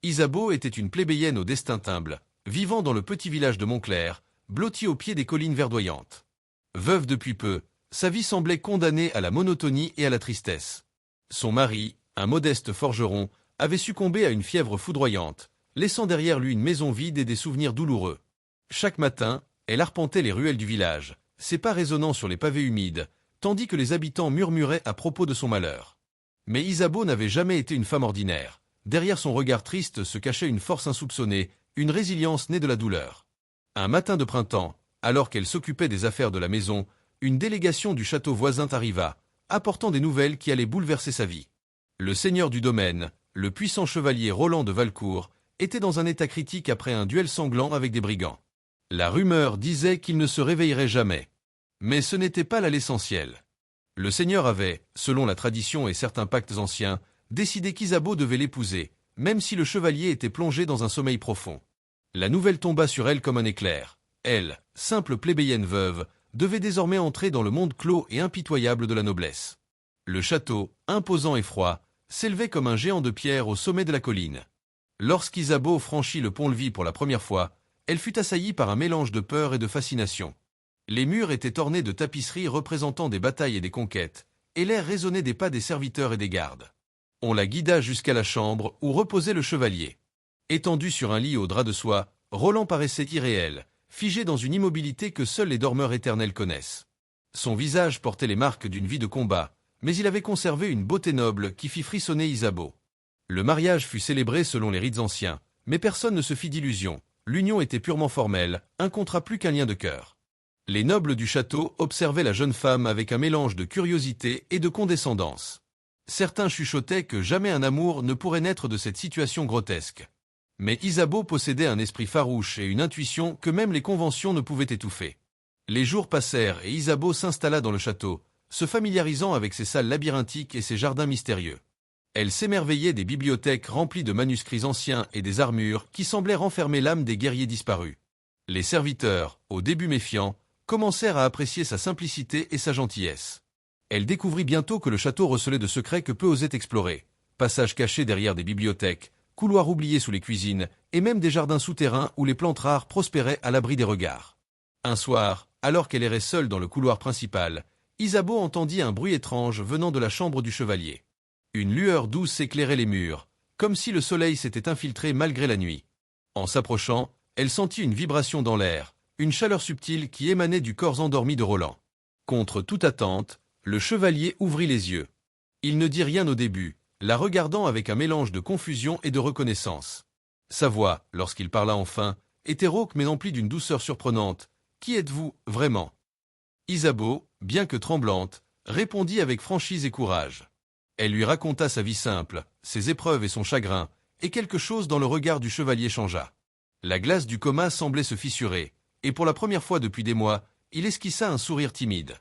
Isabeau était une plébéienne au destin humble, vivant dans le petit village de Montclair, blotti au pied des collines verdoyantes. Veuve depuis peu, sa vie semblait condamnée à la monotonie et à la tristesse. Son mari, un modeste forgeron, avait succombé à une fièvre foudroyante, laissant derrière lui une maison vide et des souvenirs douloureux. Chaque matin, elle arpentait les ruelles du village, ses pas résonnant sur les pavés humides, tandis que les habitants murmuraient à propos de son malheur. Mais Isabeau n'avait jamais été une femme ordinaire. Derrière son regard triste se cachait une force insoupçonnée, une résilience née de la douleur. Un matin de printemps, alors qu'elle s'occupait des affaires de la maison, une délégation du château voisin arriva, apportant des nouvelles qui allaient bouleverser sa vie. Le seigneur du domaine, le puissant chevalier Roland de Valcourt, était dans un état critique après un duel sanglant avec des brigands. La rumeur disait qu'il ne se réveillerait jamais. Mais ce n'était pas là l'essentiel. Le seigneur avait, selon la tradition et certains pactes anciens, décidé qu'Isabeau devait l'épouser, même si le chevalier était plongé dans un sommeil profond. La nouvelle tomba sur elle comme un éclair. Elle, simple plébéienne veuve, devait désormais entrer dans le monde clos et impitoyable de la noblesse. Le château, imposant et froid, s'élevait comme un géant de pierre au sommet de la colline. Lorsqu'Isabeau franchit le pont-levis pour la première fois, elle fut assaillie par un mélange de peur et de fascination. Les murs étaient ornés de tapisseries représentant des batailles et des conquêtes, et l'air résonnait des pas des serviteurs et des gardes. On la guida jusqu'à la chambre où reposait le chevalier. Étendu sur un lit au drap de soie, Roland paraissait irréel, figé dans une immobilité que seuls les dormeurs éternels connaissent. Son visage portait les marques d'une vie de combat, mais il avait conservé une beauté noble qui fit frissonner Isabeau. Le mariage fut célébré selon les rites anciens, mais personne ne se fit d'illusions. L'union était purement formelle, un contrat plus qu'un lien de cœur. Les nobles du château observaient la jeune femme avec un mélange de curiosité et de condescendance. Certains chuchotaient que jamais un amour ne pourrait naître de cette situation grotesque. Mais Isabeau possédait un esprit farouche et une intuition que même les conventions ne pouvaient étouffer. Les jours passèrent et Isabeau s'installa dans le château, se familiarisant avec ses salles labyrinthiques et ses jardins mystérieux. Elle s'émerveillait des bibliothèques remplies de manuscrits anciens et des armures qui semblaient renfermer l'âme des guerriers disparus. Les serviteurs, au début méfiants, commencèrent à apprécier sa simplicité et sa gentillesse. Elle découvrit bientôt que le château recelait de secrets que peu osaient explorer. Passages cachés derrière des bibliothèques, couloirs oubliés sous les cuisines, et même des jardins souterrains où les plantes rares prospéraient à l'abri des regards. Un soir, alors qu'elle errait seule dans le couloir principal, Isabeau entendit un bruit étrange venant de la chambre du chevalier. Une lueur douce éclairait les murs, comme si le soleil s'était infiltré malgré la nuit. En s'approchant, elle sentit une vibration dans l'air, une chaleur subtile qui émanait du corps endormi de Roland. Contre toute attente, le chevalier ouvrit les yeux. Il ne dit rien au début, la regardant avec un mélange de confusion et de reconnaissance. Sa voix, lorsqu'il parla enfin, était rauque mais emplie d'une douceur surprenante. « Qui êtes-vous, vraiment ?» Isabeau, bien que tremblante, répondit avec franchise et courage. Elle lui raconta sa vie simple, ses épreuves et son chagrin, et quelque chose dans le regard du chevalier changea. La glace du coma semblait se fissurer, et pour la première fois depuis des mois, il esquissa un sourire timide.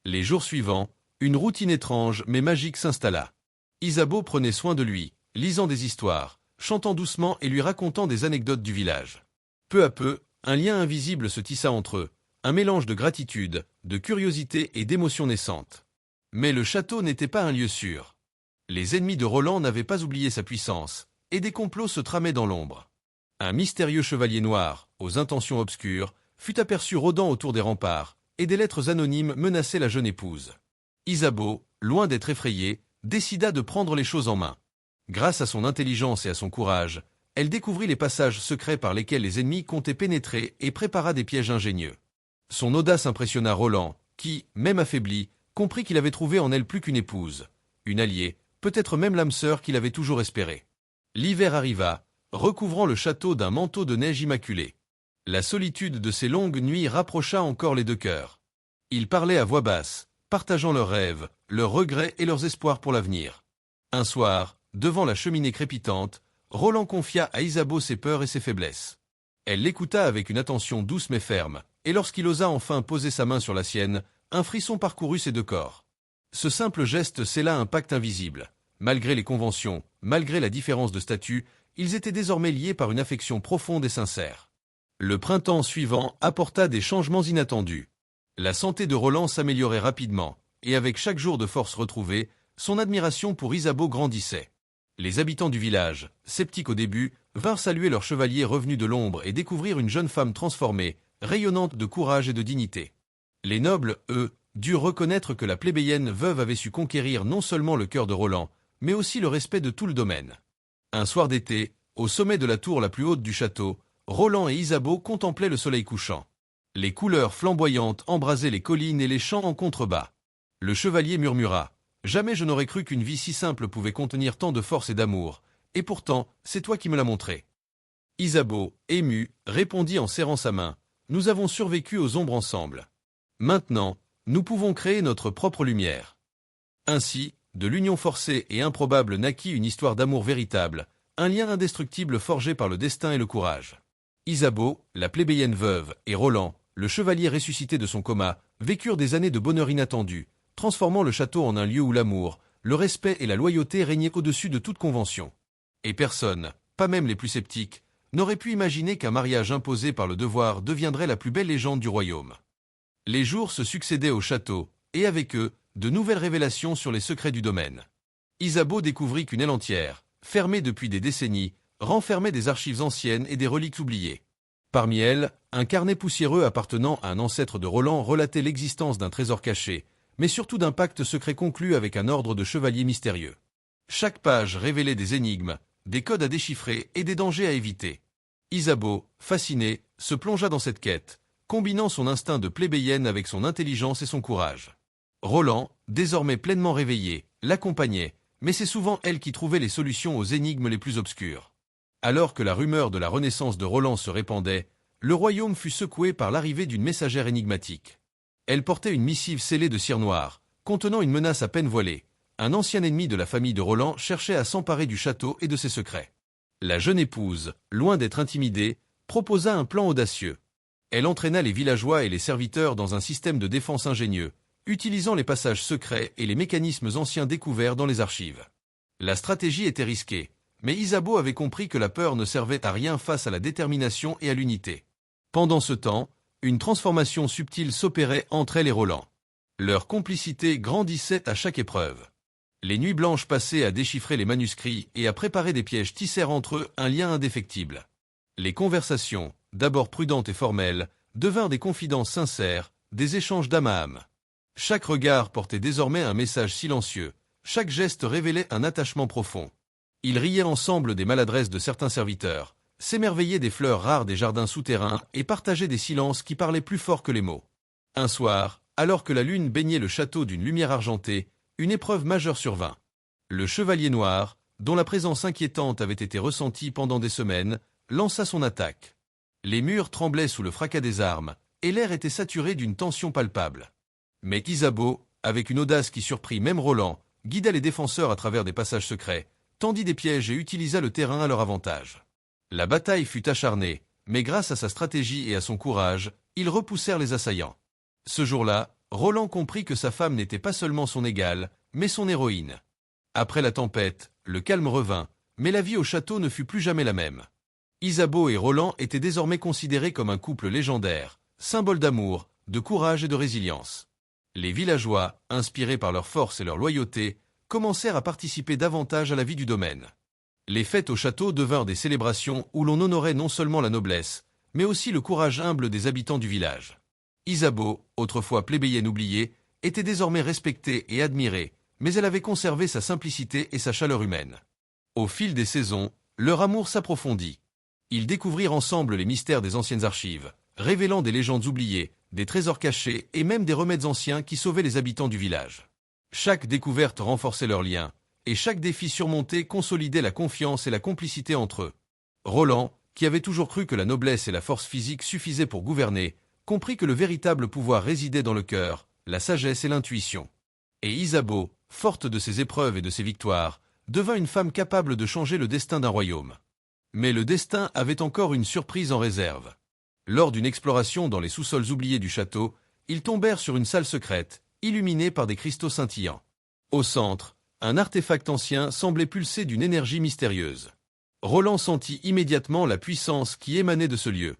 Les jours suivants, une routine étrange mais magique s'installa. Isabeau prenait soin de lui, lisant des histoires, chantant doucement et lui racontant des anecdotes du village. Peu à peu, un lien invisible se tissa entre eux, un mélange de gratitude, de curiosité et d'émotion naissante. Mais le château n'était pas un lieu sûr. Les ennemis de Roland n'avaient pas oublié sa puissance, et des complots se tramaient dans l'ombre. Un mystérieux chevalier noir, aux intentions obscures, fut aperçu rôdant autour des remparts, et des lettres anonymes menaçaient la jeune épouse. Isabeau, loin d'être effrayée, décida de prendre les choses en main. Grâce à son intelligence et à son courage, elle découvrit les passages secrets par lesquels les ennemis comptaient pénétrer et prépara des pièges ingénieux. Son audace impressionna Roland, qui, même affaibli, comprit qu'il avait trouvé en elle plus qu'une épouse, une alliée, peut-être même l'âme sœur qu'il avait toujours espérée. L'hiver arriva, recouvrant le château d'un manteau de neige immaculée. La solitude de ces longues nuits rapprocha encore les deux cœurs. Ils parlaient à voix basse, partageant leurs rêves, leurs regrets et leurs espoirs pour l'avenir. Un soir, devant la cheminée crépitante, Roland confia à Isabeau ses peurs et ses faiblesses. Elle l'écouta avec une attention douce mais ferme, et lorsqu'il osa enfin poser sa main sur la sienne, un frisson parcourut ses deux corps. Ce simple geste scella un pacte invisible. Malgré les conventions, malgré la différence de statut, ils étaient désormais liés par une affection profonde et sincère. Le printemps suivant apporta des changements inattendus. La santé de Roland s'améliorait rapidement, et avec chaque jour de force retrouvée, son admiration pour Isabeau grandissait. Les habitants du village, sceptiques au début, vinrent saluer leur chevalier revenu de l'ombre et découvrir une jeune femme transformée, rayonnante de courage et de dignité. Les nobles, eux, durent reconnaître que la plébéienne veuve avait su conquérir non seulement le cœur de Roland, mais aussi le respect de tout le domaine. Un soir d'été, au sommet de la tour la plus haute du château, Roland et Isabeau contemplaient le soleil couchant. Les couleurs flamboyantes embrasaient les collines et les champs en contrebas. Le chevalier murmura « Jamais je n'aurais cru qu'une vie si simple pouvait contenir tant de force et d'amour, et pourtant, c'est toi qui me l'as montré. » Isabeau, ému, répondit en serrant sa main « Nous avons survécu aux ombres ensemble. Maintenant, nous pouvons créer notre propre lumière. » Ainsi, de l'union forcée et improbable naquit une histoire d'amour véritable, un lien indestructible forgé par le destin et le courage. Isabeau, la plébéienne veuve, et Roland, le chevalier ressuscité de son coma, vécurent des années de bonheur inattendu, transformant le château en un lieu où l'amour, le respect et la loyauté régnaient au-dessus de toute convention. Et personne, pas même les plus sceptiques, n'aurait pu imaginer qu'un mariage imposé par le devoir deviendrait la plus belle légende du royaume. Les jours se succédaient au château, et avec eux, de nouvelles révélations sur les secrets du domaine. Isabeau découvrit qu'une aile entière, fermée depuis des décennies, renfermait des archives anciennes et des reliques oubliées. Parmi elles, un carnet poussiéreux appartenant à un ancêtre de Roland relatait l'existence d'un trésor caché, mais surtout d'un pacte secret conclu avec un ordre de chevaliers mystérieux. Chaque page révélait des énigmes, des codes à déchiffrer et des dangers à éviter. Isabeau, fasciné, se plongea dans cette quête, combinant son instinct de plébéienne avec son intelligence et son courage. Roland, désormais pleinement réveillé, l'accompagnait, mais c'est souvent elle qui trouvait les solutions aux énigmes les plus obscures. Alors que la rumeur de la renaissance de Roland se répandait, le royaume fut secoué par l'arrivée d'une messagère énigmatique. Elle portait une missive scellée de cire noire, contenant une menace à peine voilée. Un ancien ennemi de la famille de Roland cherchait à s'emparer du château et de ses secrets. La jeune épouse, loin d'être intimidée, proposa un plan audacieux. Elle entraîna les villageois et les serviteurs dans un système de défense ingénieux, utilisant les passages secrets et les mécanismes anciens découverts dans les archives. La stratégie était risquée, mais Isabeau avait compris que la peur ne servait à rien face à la détermination et à l'unité. Pendant ce temps, une transformation subtile s'opérait entre elle et Roland. Leur complicité grandissait à chaque épreuve. Les nuits blanches passées à déchiffrer les manuscrits et à préparer des pièges tissèrent entre eux un lien indéfectible. Les conversations, d'abord prudentes et formelles, devinrent des confidences sincères, des échanges d'âme à âme. Chaque regard portait désormais un message silencieux, chaque geste révélait un attachement profond. Ils riaient ensemble des maladresses de certains serviteurs, s'émerveillaient des fleurs rares des jardins souterrains et partageaient des silences qui parlaient plus fort que les mots. Un soir, alors que la lune baignait le château d'une lumière argentée, une épreuve majeure survint. Le chevalier noir, dont la présence inquiétante avait été ressentie pendant des semaines, lança son attaque. Les murs tremblaient sous le fracas des armes, et l'air était saturé d'une tension palpable. Mais Isabeau, avec une audace qui surprit même Roland, guida les défenseurs à travers des passages secrets, tendit des pièges et utilisa le terrain à leur avantage. La bataille fut acharnée, mais grâce à sa stratégie et à son courage, ils repoussèrent les assaillants. Ce jour-là, Roland comprit que sa femme n'était pas seulement son égale, mais son héroïne. Après la tempête, le calme revint, mais la vie au château ne fut plus jamais la même. Isabeau et Roland étaient désormais considérés comme un couple légendaire, symbole d'amour, de courage et de résilience. Les villageois, inspirés par leur force et leur loyauté, commencèrent à participer davantage à la vie du domaine. Les fêtes au château devinrent des célébrations où l'on honorait non seulement la noblesse, mais aussi le courage humble des habitants du village. Isabeau, autrefois plébéienne oubliée, était désormais respectée et admirée, mais elle avait conservé sa simplicité et sa chaleur humaine. Au fil des saisons, leur amour s'approfondit. Ils découvrirent ensemble les mystères des anciennes archives, révélant des légendes oubliées, des trésors cachés et même des remèdes anciens qui sauvaient les habitants du village. Chaque découverte renforçait leurs liens, et chaque défi surmonté consolidait la confiance et la complicité entre eux. Roland, qui avait toujours cru que la noblesse et la force physique suffisaient pour gouverner, comprit que le véritable pouvoir résidait dans le cœur, la sagesse et l'intuition. Et Isabeau, forte de ses épreuves et de ses victoires, devint une femme capable de changer le destin d'un royaume. Mais le destin avait encore une surprise en réserve. Lors d'une exploration dans les sous-sols oubliés du château, ils tombèrent sur une salle secrète, illuminée par des cristaux scintillants. Au centre, un artefact ancien semblait pulser d'une énergie mystérieuse. Roland sentit immédiatement la puissance qui émanait de ce lieu.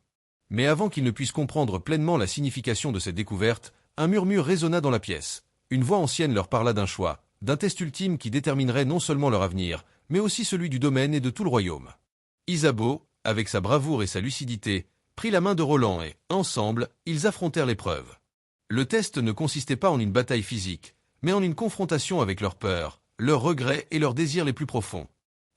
Mais avant qu'il ne puisse comprendre pleinement la signification de cette découverte, un murmure résonna dans la pièce. Une voix ancienne leur parla d'un choix, d'un test ultime qui déterminerait non seulement leur avenir, mais aussi celui du domaine et de tout le royaume. Isabeau, avec sa bravoure et sa lucidité, prit la main de Roland et, ensemble, ils affrontèrent l'épreuve. Le test ne consistait pas en une bataille physique, mais en une confrontation avec leurs peurs, leurs regrets et leurs désirs les plus profonds.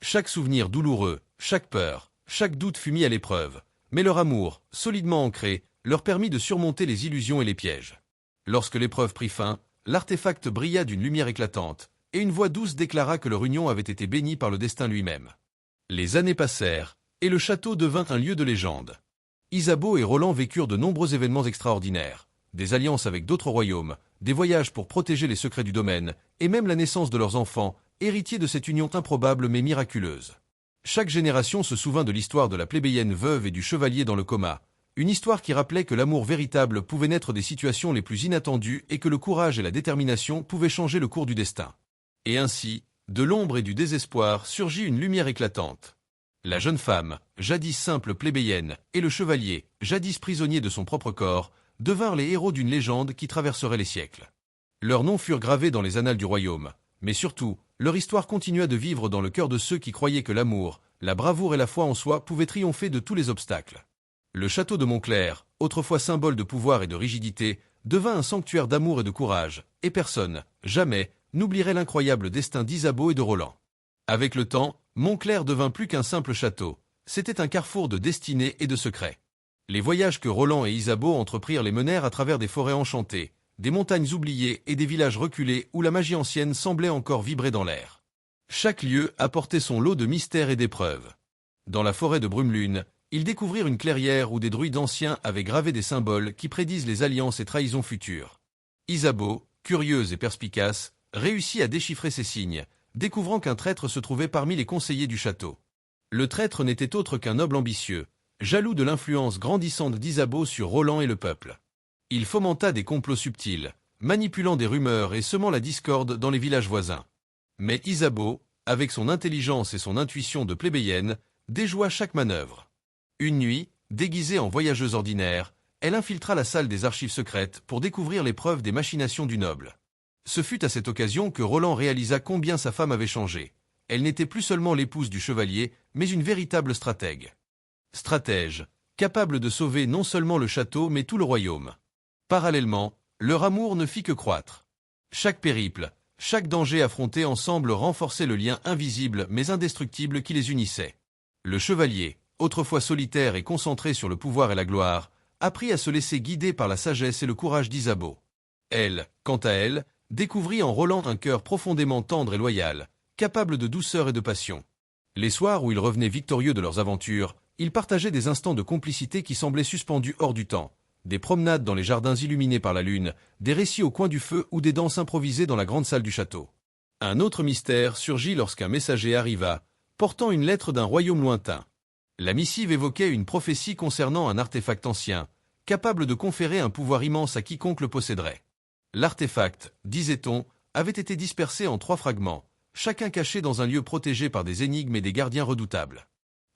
Chaque souvenir douloureux, chaque peur, chaque doute fut mis à l'épreuve, mais leur amour, solidement ancré, leur permit de surmonter les illusions et les pièges. Lorsque l'épreuve prit fin, l'artefact brilla d'une lumière éclatante, et une voix douce déclara que leur union avait été bénie par le destin lui-même. Les années passèrent, et le château devint un lieu de légende. Isabeau et Roland vécurent de nombreux événements extraordinaires, des alliances avec d'autres royaumes, des voyages pour protéger les secrets du domaine, et même la naissance de leurs enfants, héritiers de cette union improbable mais miraculeuse. Chaque génération se souvint de l'histoire de la plébéienne veuve et du chevalier dans le coma, une histoire qui rappelait que l'amour véritable pouvait naître des situations les plus inattendues et que le courage et la détermination pouvaient changer le cours du destin. Et ainsi, de l'ombre et du désespoir surgit une lumière éclatante. La jeune femme, jadis simple plébéienne, et le chevalier, jadis prisonnier de son propre corps, devinrent les héros d'une légende qui traverserait les siècles. Leurs noms furent gravés dans les annales du royaume, mais surtout, leur histoire continua de vivre dans le cœur de ceux qui croyaient que l'amour, la bravoure et la foi en soi pouvaient triompher de tous les obstacles. Le château de Montclair, autrefois symbole de pouvoir et de rigidité, devint un sanctuaire d'amour et de courage, et personne, jamais, n'oublierait l'incroyable destin d'Isabeau et de Roland. Avec le temps, Montclair devint plus qu'un simple château, c'était un carrefour de destinée et de secrets. Les voyages que Roland et Isabeau entreprirent les menèrent à travers des forêts enchantées, des montagnes oubliées et des villages reculés où la magie ancienne semblait encore vibrer dans l'air. Chaque lieu apportait son lot de mystères et d'épreuves. Dans la forêt de Brumelune, ils découvrirent une clairière où des druides anciens avaient gravé des symboles qui prédisent les alliances et trahisons futures. Isabeau, curieuse et perspicace, réussit à déchiffrer ces signes, découvrant qu'un traître se trouvait parmi les conseillers du château. Le traître n'était autre qu'un noble ambitieux, jaloux de l'influence grandissante d'Isabeau sur Roland et le peuple. Il fomenta des complots subtils, manipulant des rumeurs et semant la discorde dans les villages voisins. Mais Isabeau, avec son intelligence et son intuition de plébéienne, déjoua chaque manœuvre. Une nuit, déguisée en voyageuse ordinaire, elle infiltra la salle des archives secrètes pour découvrir les preuves des machinations du noble. Ce fut à cette occasion que Roland réalisa combien sa femme avait changé. Elle n'était plus seulement l'épouse du chevalier, mais une véritable stratège. Stratège, capable de sauver non seulement le château mais tout le royaume. Parallèlement, leur amour ne fit que croître. Chaque périple, chaque danger affronté ensemble renforçait le lien invisible mais indestructible qui les unissait. Le chevalier, autrefois solitaire et concentré sur le pouvoir et la gloire, apprit à se laisser guider par la sagesse et le courage d'Isabeau. Elle, quant à elle, découvrit en Roland un cœur profondément tendre et loyal, capable de douceur et de passion. Les soirs où ils revenaient victorieux de leurs aventures, ils partageaient des instants de complicité qui semblaient suspendus hors du temps. Des promenades dans les jardins illuminés par la lune, des récits au coin du feu ou des danses improvisées dans la grande salle du château. Un autre mystère surgit lorsqu'un messager arriva, portant une lettre d'un royaume lointain. La missive évoquait une prophétie concernant un artefact ancien, capable de conférer un pouvoir immense à quiconque le posséderait. L'artefact, disait-on, avait été dispersé en 3 fragments, chacun caché dans un lieu protégé par des énigmes et des gardiens redoutables.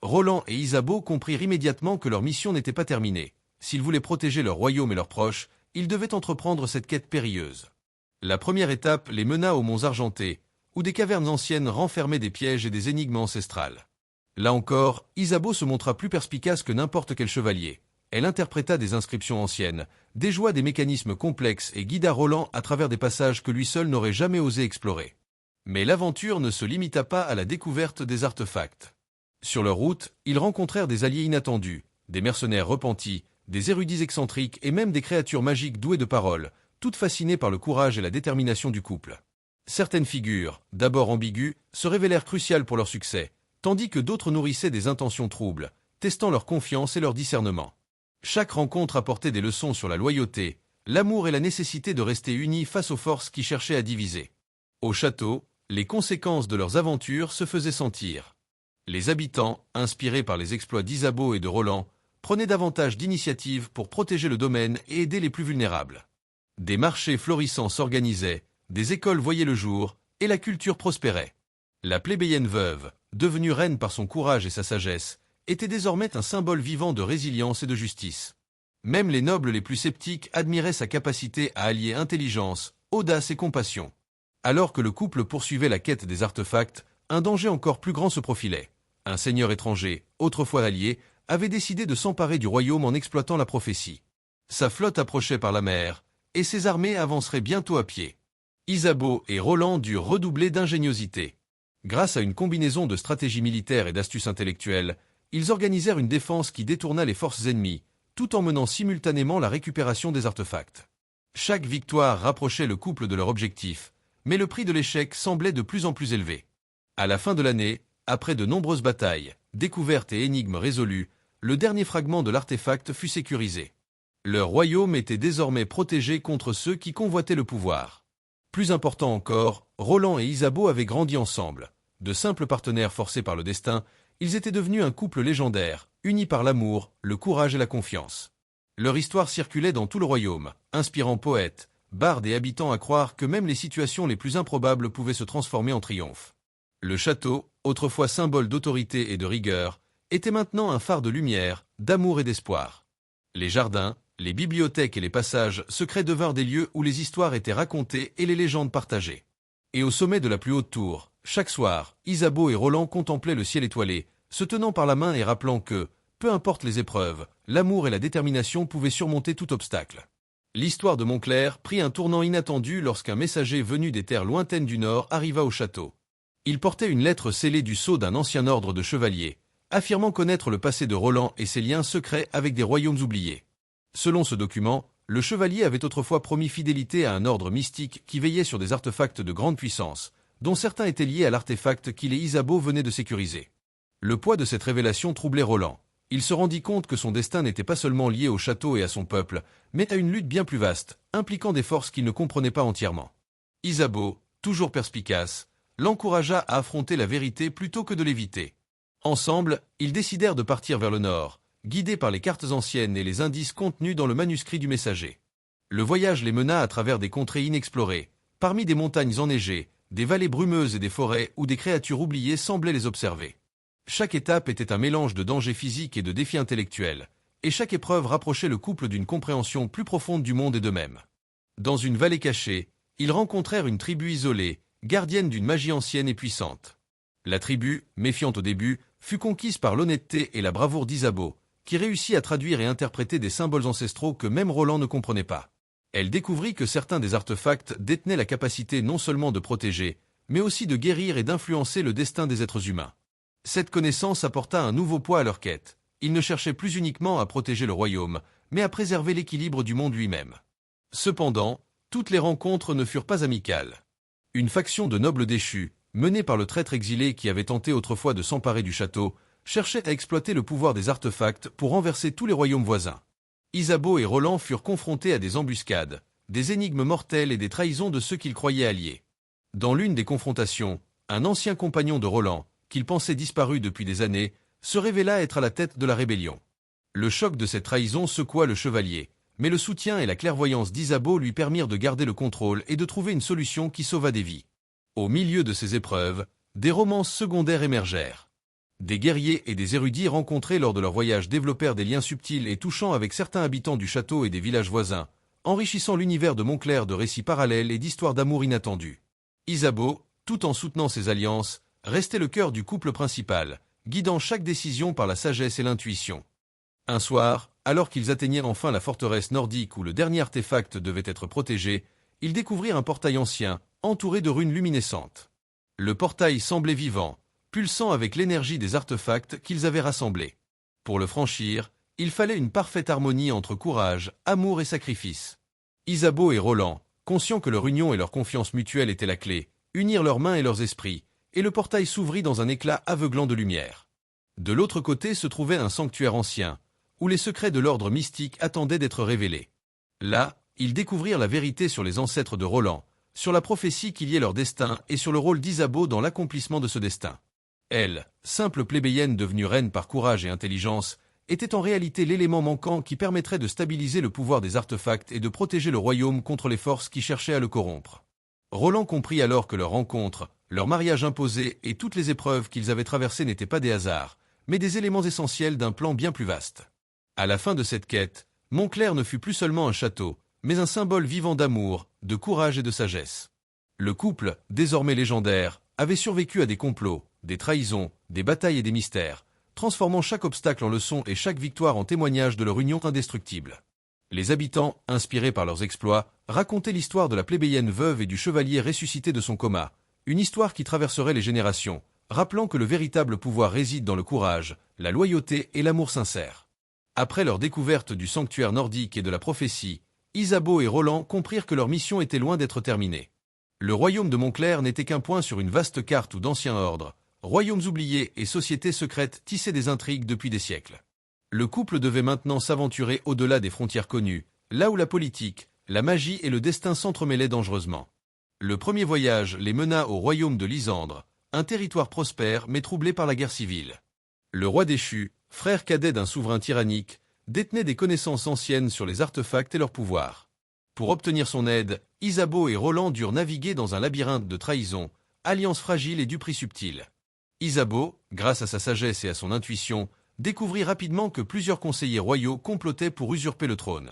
Roland et Isabeau comprirent immédiatement que leur mission n'était pas terminée. S'ils voulaient protéger leur royaume et leurs proches, ils devaient entreprendre cette quête périlleuse. La première étape les mena aux monts argentés, où des cavernes anciennes renfermaient des pièges et des énigmes ancestrales. Là encore, Isabeau se montra plus perspicace que n'importe quel chevalier. Elle interpréta des inscriptions anciennes, déjoua des mécanismes complexes et guida Roland à travers des passages que lui seul n'aurait jamais osé explorer. Mais l'aventure ne se limita pas à la découverte des artefacts. Sur leur route, ils rencontrèrent des alliés inattendus, des mercenaires repentis, des érudits excentriques et même des créatures magiques douées de parole, toutes fascinées par le courage et la détermination du couple. Certaines figures, d'abord ambiguës, se révélèrent cruciales pour leur succès, tandis que d'autres nourrissaient des intentions troubles, testant leur confiance et leur discernement. Chaque rencontre apportait des leçons sur la loyauté, l'amour et la nécessité de rester unis face aux forces qui cherchaient à diviser. Au château, les conséquences de leurs aventures se faisaient sentir. Les habitants, inspirés par les exploits d'Isabeau et de Roland, prenaient davantage d'initiatives pour protéger le domaine et aider les plus vulnérables. Des marchés florissants s'organisaient, des écoles voyaient le jour, et la culture prospérait. La plébéienne veuve, devenue reine par son courage et sa sagesse, était désormais un symbole vivant de résilience et de justice. Même les nobles les plus sceptiques admiraient sa capacité à allier intelligence, audace et compassion. Alors que le couple poursuivait la quête des artefacts, un danger encore plus grand se profilait. Un seigneur étranger, autrefois allié, avait décidé de s'emparer du royaume en exploitant la prophétie. Sa flotte approchait par la mer, et ses armées avanceraient bientôt à pied. Isabeau et Roland durent redoubler d'ingéniosité. Grâce à une combinaison de stratégie militaire et d'astuces intellectuelles, ils organisèrent une défense qui détourna les forces ennemies, tout en menant simultanément la récupération des artefacts. Chaque victoire rapprochait le couple de leur objectif, mais le prix de l'échec semblait de plus en plus élevé. À la fin de l'année, après de nombreuses batailles, découvertes et énigmes résolues, le dernier fragment de l'artefact fut sécurisé. Leur royaume était désormais protégé contre ceux qui convoitaient le pouvoir. Plus important encore, Roland et Isabeau avaient grandi ensemble. De simples partenaires forcés par le destin, ils étaient devenus un couple légendaire, unis par l'amour, le courage et la confiance. Leur histoire circulait dans tout le royaume, inspirant poètes, bardes et habitants à croire que même les situations les plus improbables pouvaient se transformer en triomphe. Le château, autrefois symbole d'autorité et de rigueur, était maintenant un phare de lumière, d'amour et d'espoir. Les jardins, les bibliothèques et les passages secrets devinrent des lieux où les histoires étaient racontées et les légendes partagées. Et au sommet de la plus haute tour, chaque soir, Isabeau et Roland contemplaient le ciel étoilé, se tenant par la main et rappelant que, peu importe les épreuves, l'amour et la détermination pouvaient surmonter tout obstacle. L'histoire de Montclair prit un tournant inattendu lorsqu'un messager venu des terres lointaines du Nord arriva au château. Il portait une lettre scellée du sceau d'un ancien ordre de chevaliers, affirmant connaître le passé de Roland et ses liens secrets avec des royaumes oubliés. Selon ce document, le chevalier avait autrefois promis fidélité à un ordre mystique qui veillait sur des artefacts de grande puissance, dont certains étaient liés à l'artefact qu'il et Isabeau venaient de sécuriser. Le poids de cette révélation troublait Roland. Il se rendit compte que son destin n'était pas seulement lié au château et à son peuple, mais à une lutte bien plus vaste, impliquant des forces qu'il ne comprenait pas entièrement. Isabeau, toujours perspicace, l'encouragea à affronter la vérité plutôt que de l'éviter. Ensemble, ils décidèrent de partir vers le nord, guidés par les cartes anciennes et les indices contenus dans le manuscrit du messager. Le voyage les mena à travers des contrées inexplorées, parmi des montagnes enneigées, des vallées brumeuses et des forêts où des créatures oubliées semblaient les observer. Chaque étape était un mélange de dangers physiques et de défis intellectuels, et chaque épreuve rapprochait le couple d'une compréhension plus profonde du monde et d'eux-mêmes. Dans une vallée cachée, ils rencontrèrent une tribu isolée, gardienne d'une magie ancienne et puissante. La tribu, méfiante au début, fut conquise par l'honnêteté et la bravoure d'Isabeau, qui réussit à traduire et interpréter des symboles ancestraux que même Roland ne comprenait pas. Elle découvrit que certains des artefacts détenaient la capacité non seulement de protéger, mais aussi de guérir et d'influencer le destin des êtres humains. Cette connaissance apporta un nouveau poids à leur quête. Ils ne cherchaient plus uniquement à protéger le royaume, mais à préserver l'équilibre du monde lui-même. Cependant, toutes les rencontres ne furent pas amicales. Une faction de nobles déchus, menée par le traître exilé qui avait tenté autrefois de s'emparer du château, cherchait à exploiter le pouvoir des artefacts pour renverser tous les royaumes voisins. Isabeau et Roland furent confrontés à des embuscades, des énigmes mortelles et des trahisons de ceux qu'ils croyaient alliés. Dans l'une des confrontations, un ancien compagnon de Roland, qu'il pensait disparu depuis des années, se révéla être à la tête de la rébellion. Le choc de cette trahison secoua le chevalier, mais le soutien et la clairvoyance d'Isabeau lui permirent de garder le contrôle et de trouver une solution qui sauva des vies. Au milieu de ces épreuves, des romances secondaires émergèrent. Des guerriers et des érudits rencontrés lors de leur voyage développèrent des liens subtils et touchants avec certains habitants du château et des villages voisins, enrichissant l'univers de Montclair de récits parallèles et d'histoires d'amour inattendues. Isabeau, tout en soutenant ces alliances, restait le cœur du couple principal, guidant chaque décision par la sagesse et l'intuition. Un soir, alors qu'ils atteignaient enfin la forteresse nordique où le dernier artefact devait être protégé, ils découvrirent un portail ancien, entouré de runes luminescentes. Le portail semblait vivant, pulsant avec l'énergie des artefacts qu'ils avaient rassemblés. Pour le franchir, il fallait une parfaite harmonie entre courage, amour et sacrifice. Isabeau et Roland, conscients que leur union et leur confiance mutuelle étaient la clé, unirent leurs mains et leurs esprits, et le portail s'ouvrit dans un éclat aveuglant de lumière. De l'autre côté se trouvait un sanctuaire ancien, où les secrets de l'ordre mystique attendaient d'être révélés. Là, ils découvrirent la vérité sur les ancêtres de Roland, sur la prophétie qui liait leur destin et sur le rôle d'Isabeau dans l'accomplissement de ce destin. Elle, simple plébéienne devenue reine par courage et intelligence, était en réalité l'élément manquant qui permettrait de stabiliser le pouvoir des artefacts et de protéger le royaume contre les forces qui cherchaient à le corrompre. Roland comprit alors que leur rencontre, leur mariage imposé et toutes les épreuves qu'ils avaient traversées n'étaient pas des hasards, mais des éléments essentiels d'un plan bien plus vaste. À la fin de cette quête, Montclair ne fut plus seulement un château, mais un symbole vivant d'amour, de courage et de sagesse. Le couple, désormais légendaire, avaient survécu à des complots, des trahisons, des batailles et des mystères, transformant chaque obstacle en leçon et chaque victoire en témoignage de leur union indestructible. Les habitants, inspirés par leurs exploits, racontaient l'histoire de la plébéienne veuve et du chevalier ressuscité de son coma, une histoire qui traverserait les générations, rappelant que le véritable pouvoir réside dans le courage, la loyauté et l'amour sincère. Après leur découverte du sanctuaire nordique et de la prophétie, Isabeau et Roland comprirent que leur mission était loin d'être terminée. Le royaume de Montclair n'était qu'un point sur une vaste carte où d'anciens ordres, royaumes oubliés et sociétés secrètes tissaient des intrigues depuis des siècles. Le couple devait maintenant s'aventurer au-delà des frontières connues, là où la politique, la magie et le destin s'entremêlaient dangereusement. Le premier voyage les mena au royaume de Lysandre, un territoire prospère mais troublé par la guerre civile. Le roi déchu, frère cadet d'un souverain tyrannique, détenait des connaissances anciennes sur les artefacts et leur pouvoir. Pour obtenir son aide, Isabeau et Roland durent naviguer dans un labyrinthe de trahisons, alliances fragiles et duperies subtiles. Isabeau, grâce à sa sagesse et à son intuition, découvrit rapidement que plusieurs conseillers royaux complotaient pour usurper le trône.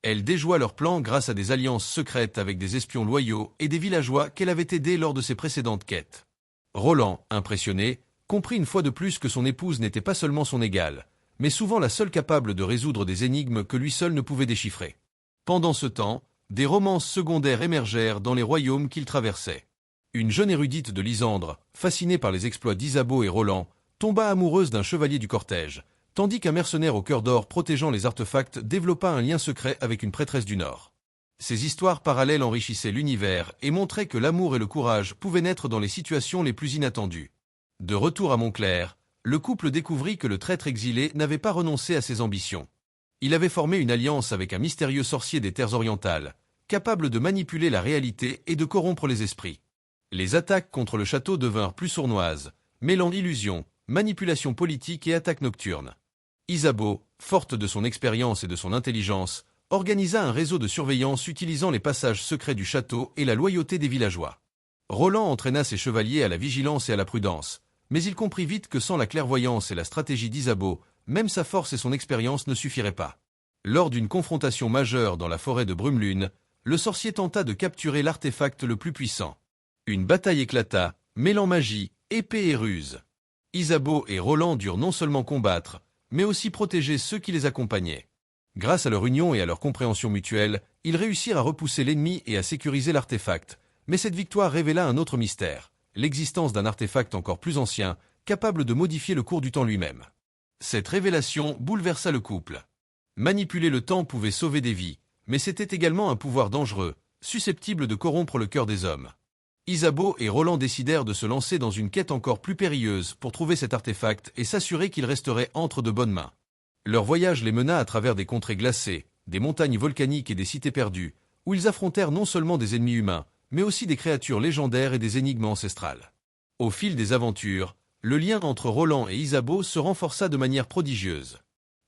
Elle déjoua leurs plans grâce à des alliances secrètes avec des espions loyaux et des villageois qu'elle avait aidés lors de ses précédentes quêtes. Roland, impressionné, comprit une fois de plus que son épouse n'était pas seulement son égale, mais souvent la seule capable de résoudre des énigmes que lui seul ne pouvait déchiffrer. Pendant ce temps, des romances secondaires émergèrent dans les royaumes qu'il traversait. Une jeune érudite de Lysandre, fascinée par les exploits d'Isabeau et Roland, tomba amoureuse d'un chevalier du cortège, tandis qu'un mercenaire au cœur d'or protégeant les artefacts développa un lien secret avec une prêtresse du Nord. Ces histoires parallèles enrichissaient l'univers et montraient que l'amour et le courage pouvaient naître dans les situations les plus inattendues. De retour à Montclair, le couple découvrit que le traître exilé n'avait pas renoncé à ses ambitions. Il avait formé une alliance avec un mystérieux sorcier des terres orientales, capable de manipuler la réalité et de corrompre les esprits. Les attaques contre le château devinrent plus sournoises, mêlant illusions, manipulation politique et attaques nocturnes. Isabeau, forte de son expérience et de son intelligence, organisa un réseau de surveillance utilisant les passages secrets du château et la loyauté des villageois. Roland entraîna ses chevaliers à la vigilance et à la prudence, mais il comprit vite que sans la clairvoyance et la stratégie d'Isabeau, même sa force et son expérience ne suffiraient pas. Lors d'une confrontation majeure dans la forêt de Brumelune, le sorcier tenta de capturer l'artefact le plus puissant. Une bataille éclata, mêlant magie, épée et ruse. Isabeau et Roland durent non seulement combattre, mais aussi protéger ceux qui les accompagnaient. Grâce à leur union et à leur compréhension mutuelle, ils réussirent à repousser l'ennemi et à sécuriser l'artefact. Mais cette victoire révéla un autre mystère, l'existence d'un artefact encore plus ancien, capable de modifier le cours du temps lui-même. Cette révélation bouleversa le couple. Manipuler le temps pouvait sauver des vies, mais c'était également un pouvoir dangereux, susceptible de corrompre le cœur des hommes. Isabeau et Roland décidèrent de se lancer dans une quête encore plus périlleuse pour trouver cet artefact et s'assurer qu'il resterait entre de bonnes mains. Leur voyage les mena à travers des contrées glacées, des montagnes volcaniques et des cités perdues, où ils affrontèrent non seulement des ennemis humains, mais aussi des créatures légendaires et des énigmes ancestrales. Au fil des aventures, le lien entre Roland et Isabeau se renforça de manière prodigieuse.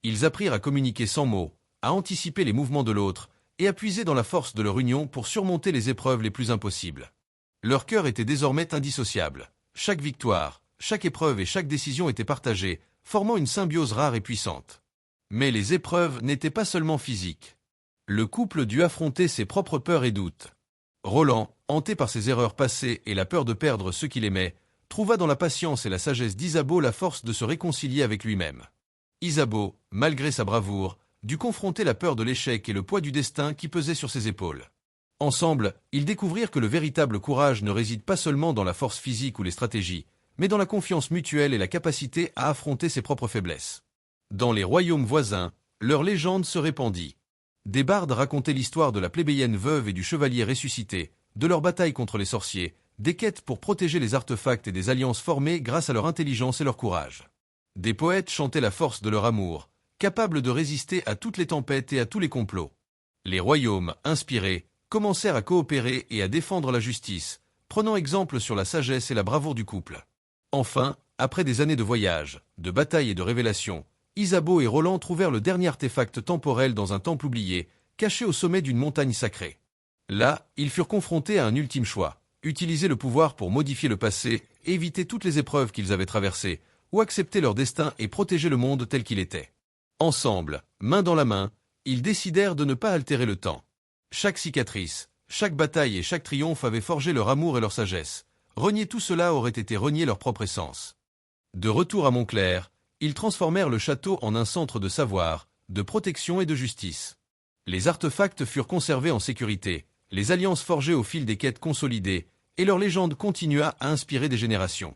Ils apprirent à communiquer sans mots, à anticiper les mouvements de l'autre, et à puiser dans la force de leur union pour surmonter les épreuves les plus impossibles. Leur cœur était désormais indissociable. Chaque victoire, chaque épreuve et chaque décision étaient partagées, formant une symbiose rare et puissante. Mais les épreuves n'étaient pas seulement physiques. Le couple dut affronter ses propres peurs et doutes. Roland, hanté par ses erreurs passées et la peur de perdre ceux qu'il aimait, trouva dans la patience et la sagesse d'Isabeau la force de se réconcilier avec lui-même. Isabeau, malgré sa bravoure, dut confronter la peur de l'échec et le poids du destin qui pesait sur ses épaules. Ensemble, ils découvrirent que le véritable courage ne réside pas seulement dans la force physique ou les stratégies, mais dans la confiance mutuelle et la capacité à affronter ses propres faiblesses. Dans les royaumes voisins, leur légende se répandit. Des bardes racontaient l'histoire de la plébéienne veuve et du chevalier ressuscité, de leur bataille contre les sorciers, des quêtes pour protéger les artefacts et des alliances formées grâce à leur intelligence et leur courage. Des poètes chantaient la force de leur amour, capables de résister à toutes les tempêtes et à tous les complots. Les royaumes, inspirés, commencèrent à coopérer et à défendre la justice, prenant exemple sur la sagesse et la bravoure du couple. Enfin, après des années de voyages, de batailles et de révélations, Isabeau et Roland trouvèrent le dernier artefact temporel dans un temple oublié, caché au sommet d'une montagne sacrée. Là, ils furent confrontés à un ultime choix, utiliser le pouvoir pour modifier le passé, éviter toutes les épreuves qu'ils avaient traversées, ou accepter leur destin et protéger le monde tel qu'il était. Ensemble, main dans la main, ils décidèrent de ne pas altérer le temps. Chaque cicatrice, chaque bataille et chaque triomphe avaient forgé leur amour et leur sagesse, renier tout cela aurait été renier leur propre essence. De retour à Montclair, ils transformèrent le château en un centre de savoir, de protection et de justice. Les artefacts furent conservés en sécurité, les alliances forgées au fil des quêtes consolidées, et leur légende continua à inspirer des générations.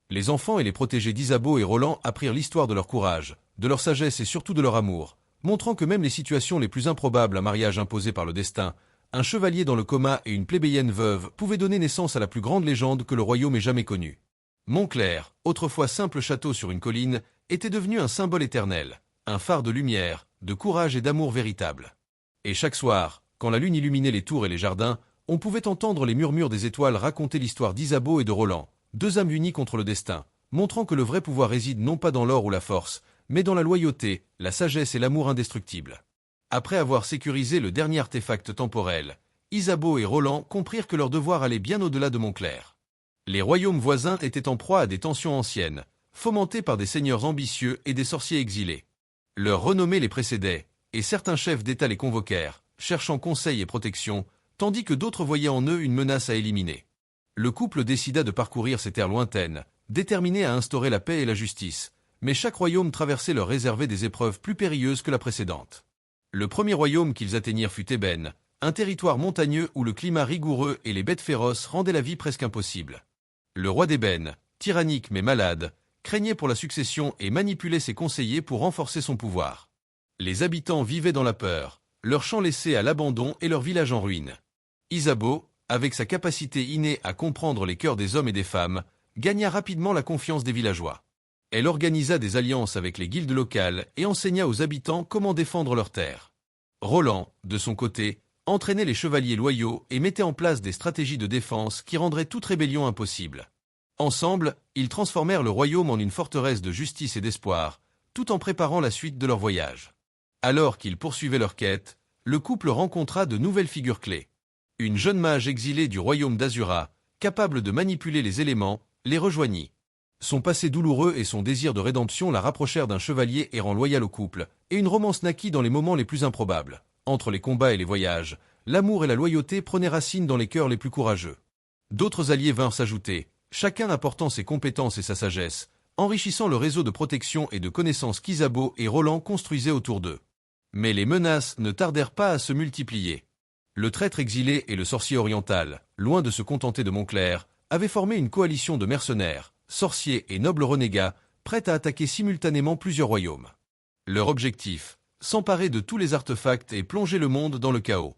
Les enfants et les protégés d'Isabeau et Roland apprirent l'histoire de leur courage, de leur sagesse et surtout de leur amour, montrant que même les situations les plus improbables, un mariage imposé par le destin, un chevalier dans le coma et une plébéienne veuve pouvaient donner naissance à la plus grande légende que le royaume ait jamais connue. Montclair, autrefois simple château sur une colline, était devenu un symbole éternel, un phare de lumière, de courage et d'amour véritable. Et chaque soir, quand la lune illuminait les tours et les jardins, on pouvait entendre les murmures des étoiles raconter l'histoire d'Isabeau et de Roland, deux âmes unies contre le destin, montrant que le vrai pouvoir réside non pas dans l'or ou la force, mais dans la loyauté, la sagesse et l'amour indestructible. Après avoir sécurisé le dernier artefact temporel, Isabeau et Roland comprirent que leur devoir allait bien au-delà de Montclair. Les royaumes voisins étaient en proie à des tensions anciennes, fomentées par des seigneurs ambitieux et des sorciers exilés. Leur renommée les précédait, et certains chefs d'État les convoquèrent, cherchant conseil et protection, tandis que d'autres voyaient en eux une menace à éliminer. Le couple décida de parcourir ces terres lointaines, déterminé à instaurer la paix et la justice, mais chaque royaume traversait leur réservé des épreuves plus périlleuses que la précédente. Le premier royaume qu'ils atteignirent fut Thébène, un territoire montagneux où le climat rigoureux et les bêtes féroces rendaient la vie presque impossible. Le roi d'Ébène, tyrannique mais malade, craignait pour la succession et manipulait ses conseillers pour renforcer son pouvoir. Les habitants vivaient dans la peur, leurs champs laissés à l'abandon et leurs villages en ruine. Isabeau, avec sa capacité innée à comprendre les cœurs des hommes et des femmes, gagna rapidement la confiance des villageois. Elle organisa des alliances avec les guildes locales et enseigna aux habitants comment défendre leurs terres. Roland, de son côté, entraînait les chevaliers loyaux et mettait en place des stratégies de défense qui rendraient toute rébellion impossible. Ensemble, ils transformèrent le royaume en une forteresse de justice et d'espoir, tout en préparant la suite de leur voyage. Alors qu'ils poursuivaient leur quête, le couple rencontra de nouvelles figures clés. Une jeune mage exilée du royaume d'Azura, capable de manipuler les éléments, les rejoignit. Son passé douloureux et son désir de rédemption la rapprochèrent d'un chevalier errant loyal au couple, et une romance naquit dans les moments les plus improbables. Entre les combats et les voyages, l'amour et la loyauté prenaient racine dans les cœurs les plus courageux. D'autres alliés vinrent s'ajouter, chacun apportant ses compétences et sa sagesse, enrichissant le réseau de protection et de connaissances qu'Isabeau et Roland construisaient autour d'eux. Mais les menaces ne tardèrent pas à se multiplier. Le traître exilé et le sorcier oriental, loin de se contenter de Montclair, avaient formé une coalition de mercenaires, sorciers et nobles renégats, prêts à attaquer simultanément plusieurs royaumes. Leur objectif, s'emparer de tous les artefacts et plonger le monde dans le chaos.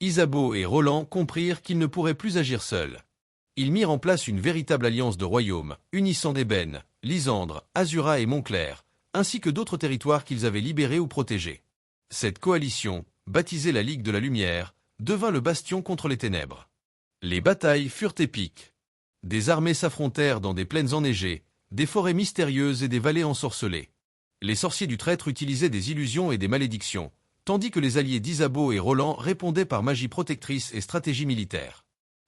Isabeau et Roland comprirent qu'ils ne pourraient plus agir seuls. Ils mirent en place une véritable alliance de royaumes, unissant Thébène, Lysandre, Azura et Montclair, ainsi que d'autres territoires qu'ils avaient libérés ou protégés. Cette coalition, baptisée la Ligue de la Lumière, devint le bastion contre les ténèbres. Les batailles furent épiques. Des armées s'affrontèrent dans des plaines enneigées, des forêts mystérieuses et des vallées ensorcelées. Les sorciers du traître utilisaient des illusions et des malédictions, tandis que les alliés d'Isabeau et Roland répondaient par magie protectrice et stratégie militaire.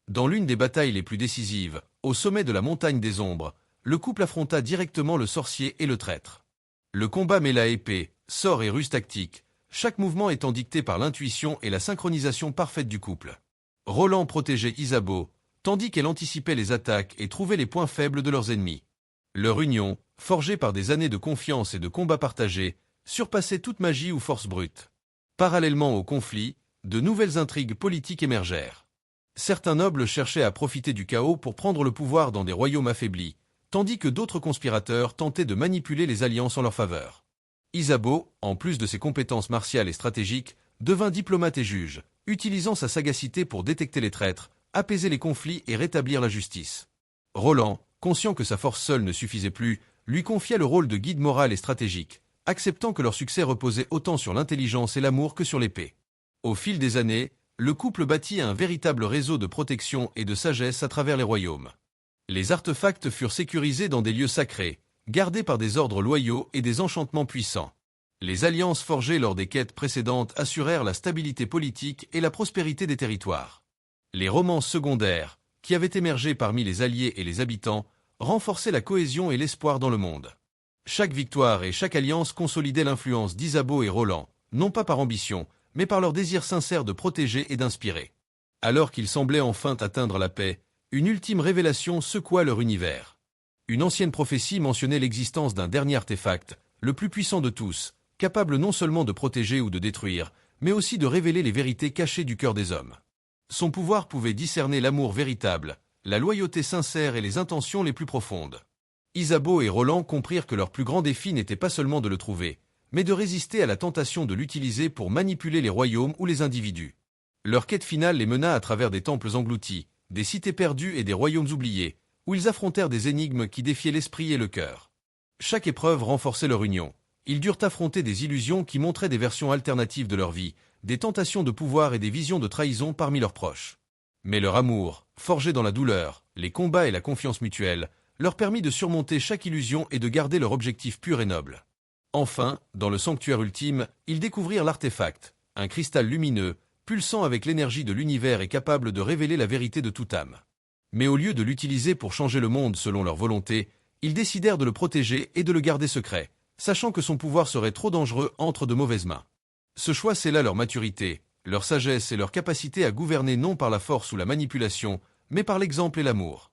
Dans l'une des batailles les plus décisives, au sommet de la montagne des ombres, le couple affronta directement le sorcier et le traître. Le combat mêla épée, sort et ruse tactique, chaque mouvement étant dicté par l'intuition et la synchronisation parfaite du couple. Roland protégeait Isabeau, tandis qu'elle anticipait les attaques et trouvait les points faibles de leurs ennemis. Leur union, forgée par des années de confiance et de combats partagés, surpassait toute magie ou force brute. Parallèlement au conflit, de nouvelles intrigues politiques émergèrent. Certains nobles cherchaient à profiter du chaos pour prendre le pouvoir dans des royaumes affaiblis, tandis que d'autres conspirateurs tentaient de manipuler les alliances en leur faveur. Isabeau, en plus de ses compétences martiales et stratégiques, devint diplomate et juge, utilisant sa sagacité pour détecter les traîtres, apaiser les conflits et rétablir la justice. Roland, conscient que sa force seule ne suffisait plus, lui confia le rôle de guide moral et stratégique, acceptant que leur succès reposait autant sur l'intelligence et l'amour que sur l'épée. Au fil des années, le couple bâtit un véritable réseau de protection et de sagesse à travers les royaumes. Les artefacts furent sécurisés dans des lieux sacrés, gardés par des ordres loyaux et des enchantements puissants. Les alliances forgées lors des quêtes précédentes assurèrent la stabilité politique et la prospérité des territoires. Les romances secondaires, qui avaient émergé parmi les alliés et les habitants, renforçaient la cohésion et l'espoir dans le monde. Chaque victoire et chaque alliance consolidaient l'influence d'Isabeau et Roland, non pas par ambition, mais par leur désir sincère de protéger et d'inspirer. Alors qu'ils semblaient enfin atteindre la paix, Une ultime révélation secoua leur univers. Une ancienne prophétie mentionnait l'existence d'un dernier artefact, le plus puissant de tous, capable non seulement de protéger ou de détruire, mais aussi de révéler les vérités cachées du cœur des hommes. Son pouvoir pouvait discerner l'amour véritable, la loyauté sincère et les intentions les plus profondes. Isabeau et Roland comprirent que leur plus grand défi n'était pas seulement de le trouver, mais de résister à la tentation de l'utiliser pour manipuler les royaumes ou les individus. Leur quête finale les mena à travers des temples engloutis, des cités perdues et des royaumes oubliés, où ils affrontèrent des énigmes qui défiaient l'esprit et le cœur. Chaque épreuve renforçait leur union. Ils durent affronter des illusions qui montraient des versions alternatives de leur vie, des tentations de pouvoir et des visions de trahison parmi leurs proches. Mais leur amour, forgé dans la douleur, les combats et la confiance mutuelle, leur permit de surmonter chaque illusion et de garder leur objectif pur et noble. Enfin, dans le sanctuaire ultime, ils découvrirent l'artefact, un cristal lumineux, pulsant avec l'énergie de l'univers et capable de révéler la vérité de toute âme. Mais au lieu de l'utiliser pour changer le monde selon leur volonté, ils décidèrent de le protéger et de le garder secret, sachant que son pouvoir serait trop dangereux entre de mauvaises mains. Ce choix scella leur maturité, leur sagesse et leur capacité à gouverner non par la force ou la manipulation, mais par l'exemple et l'amour.